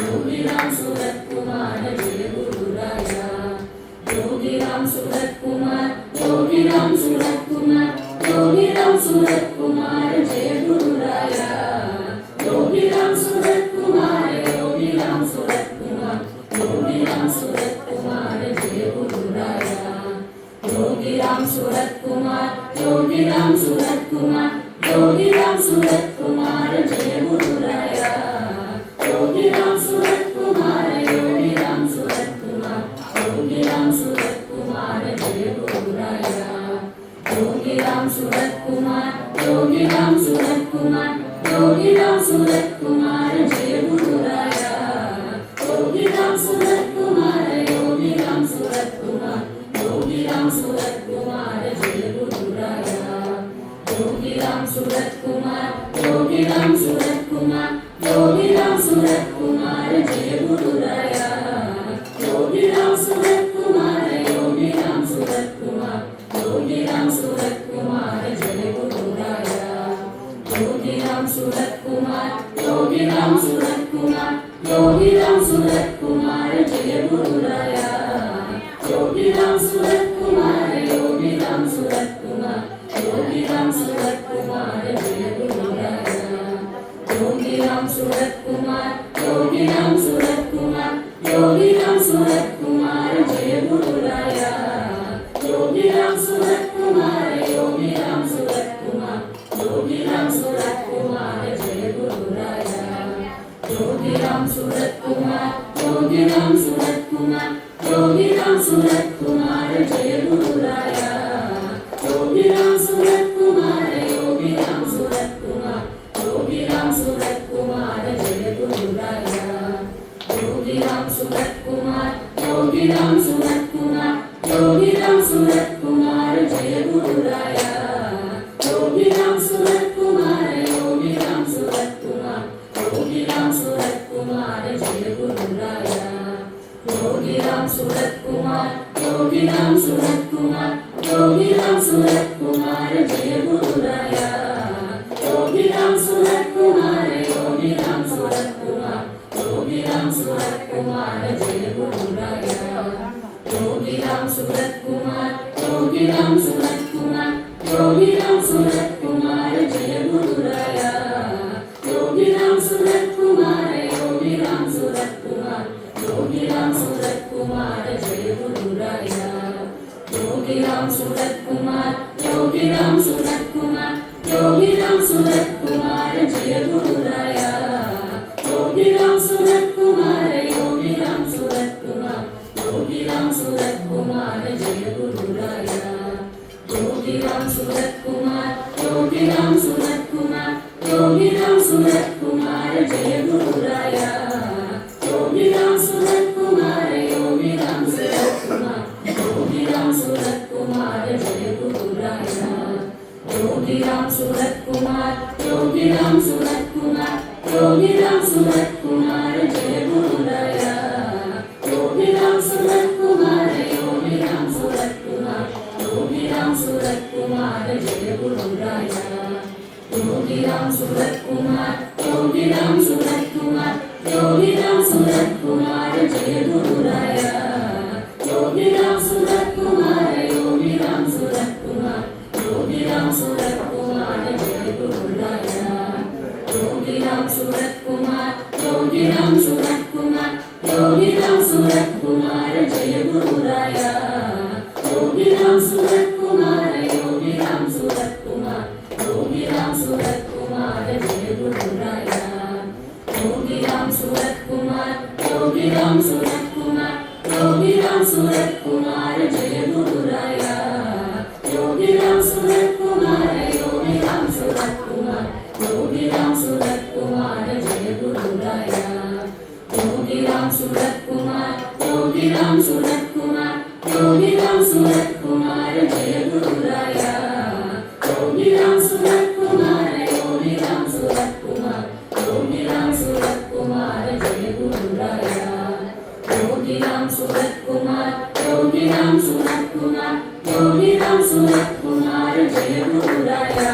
Yogiram Surat Kumar Jai गुरुराया। Yogiram Surat Kumar, Yogiram Surat Kumar, Yogiram Surat Kumar Jai गुरुराया। Yogiram Surat Kumar, Yogiram Surat Kumar, Yogiram Surat Kumar Jai गुरुराया। Yogiram Surat Kumar, Yogiram Surat Kumar, Yogiram Surat Kumar Jai गुरुराया। Yogiram Surat Kumar, Yogiram Surat Kumar, Yogiram Surat Kumar Jai गुरुराया। Yogiram Surat Kumar, Yogiram Surat Kumar, Yogiram Surat Kumar Jai गुरुराया। Yogiram Surat Kumar, Yogiram Surat Kumar, Yogiram Surat Kumar Jai गुरुराया। Yogiram Surat Kumar, Yogiram Surat Kumar, Yogiram Surat Kumar Jai गुरुराया। Yogiram Surat Kumar, Yogiram Surat Kumar, Yogiram Surat Kumar Jai गुरुराया। Yogiram Surat Kumar, Yogiram Surat Kumar, Yogiram Surat Kumar Jai गुरुराया। Yogiram Surat Kumar, Yogiram Surat Kumar, Yogiram Surat Kumar Jai गुरुराया। Yogiram Surat Kumar, Yogiram Surat Kumar, Yogiram Surat Kumar Jai गुरुराया। Yogiram Surat Kumar, Yogiram Surat Kumar, Yogiram Surat Kumar Jai गुरुराया। Yogiram Surat Kumar, Yogiram Surat Kumar, Yogiram Surat Kumar Jai गुरुराया। Yogiram Surat Kumar, Yogiram Surat Kumar, Yogiram Surat Kumar Jai गुरुराया। Yogiram Surat Kumar, Yogiram Surat Kumar, Yogiram Surat Kumar Jai गुरुराया। Yogiram Surat Kumar, Yogiram Surat Kumar, Yogiram Surat Kumar Jai गुरुराया। Yogiram Surat Kumar, Yogiram Surat Kumar, Yogiram Surat Kumar Jai गुरुराया। Yogiram Surat Kumar, Yogiram Surat Kumar, Yogiram Surat Kumar Jai गुरुराया। Yogiram Surat Kumar, Yogiram Surat Kumar, Yogiram Surat Kumar Jai गुरुराया। Yogiram Surat Kumar, Yogiram Surat Kumar, Yogiram Surat Kumar Jai गुरुराया। Yogiram Surat Kumar, Yogiram Surat Kumar, Yogiram Surat Kumar Jai गुरुराया। Yogiram Surat Kumar, Yogiram Surat Kumar, Yogiram Surat Kumar Jai गुरुराया। Yogiram Surat Kumar, Yogiram Surat Kumar, Yogiram Surat Kumar Jai गुरुराया। Yogiram Surat Kumar, Yogiram Surat Kumar, Yogiram Surat Kumar Jai गुरुराया। Yogiram Surat Kumar, Yogiram Surat Kumar, Yogiram Surat Kumar Jai गुरुराया। Yogiram Surat Kumar, Yogiram Surat Kumar, Yogiram Surat Kumar Jai गुरुराया। Yogiram Surat Kumar, Yogiram Surat Kumar, Yogiram Surat Kumar Jai गुरुराया। Yogiram Surat Kumar, Yogiram Surat Kumar, Yogiram Surat Kumar Jai गुरुराया। Yogiram Surat Kumar, Yogiram Surat Kumar, Yogiram Surat Kumar Jai गुरुराया। Yogiram Surat Kumar, Yogiram Surat Kumar, Yogiram Surat Kumar Jai गुरुराया। Yogiram Surat Kumar, Yogiram Surat Kumar, Yogiram Surat Kumar Jai गुरुराया। Yogiram Surat Kumar, Yogiram Surat Kumar, Yogiram Surat Kumar Jai गुरुराया। Yogiram Surat Kumar, Yogiram Surat Kumar, Yogiram Surat Kumar Jai गुरुराया। Yogiram Surat Kumar, Yogiram Surat Kumar, Yogiram Surat Kumar Jai गुरुराया। Yogiram Surat Kumar, Yogiram Surat Kumar, Yogiram Surat Kumar Jai गुरुराया।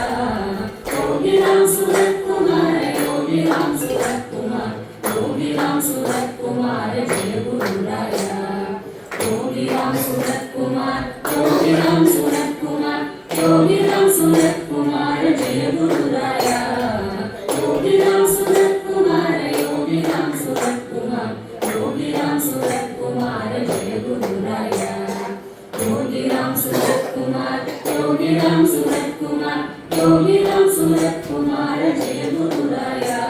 Yogiram Surat Kumar, Yogiram Surat Kumar, Yogiram Surat Kumar Jai गुरुराया Yogiram Surat Kumar Yogiram Surat Kumar Yogiram Surat Kumar Jai गुरुराया Yogiram Surat Kumar Yogiram Surat Kumar Yogiram Surat Kumar Jai गुरुराया Yogiram Surat Kumar Yogiram Surat Kumar Yogiram Surat Kumar Jai गुरुराया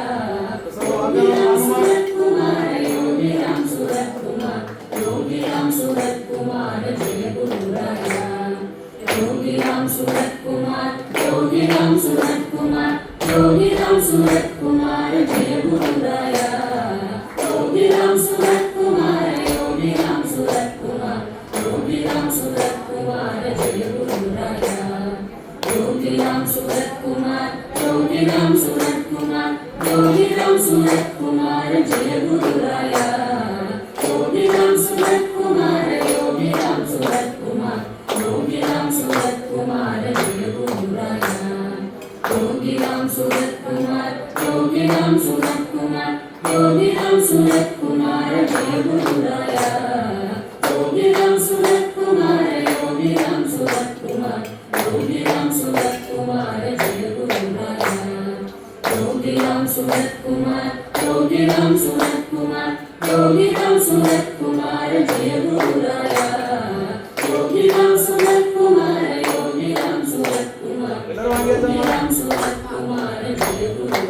Yogiram Surat Kumar Yogiram Surat Kumar Yogiram Surat Kumar Jai गुरुराया Yogiram Surat Kumar Yogiram Surat Kumar Yogiram Surat Kumar Jai गुरुराया Yogiram Surat Kumar Yogiram Surat Kumar Yogiram Surat Kumar Jai गुरुराया Yogiram Surat Kumar Yogiram Surat Kumar Yogiram Surat Kumar Jai गुरुराया Yogiram Surat Kumar Yogiram Surat Kumar Yogiram Surat Kumar Jai गुरुराया Yogiram Surat Kumar Yogiram Surat Kumar Yogiram Surat Kumar Jai गुरुराया Yogiram Surat Kumar Yogiram Surat Kumar Yogiram Surat Kumar Jai गुरुराया Yogiram Surat Kumar Yogiram Surat Kumar Yogiram Surat Kumar Jai गुरुराया Yogiram Surat Kumar Yogiram Surat Kumar Yogiram Surat Kumar Jai गुरुराया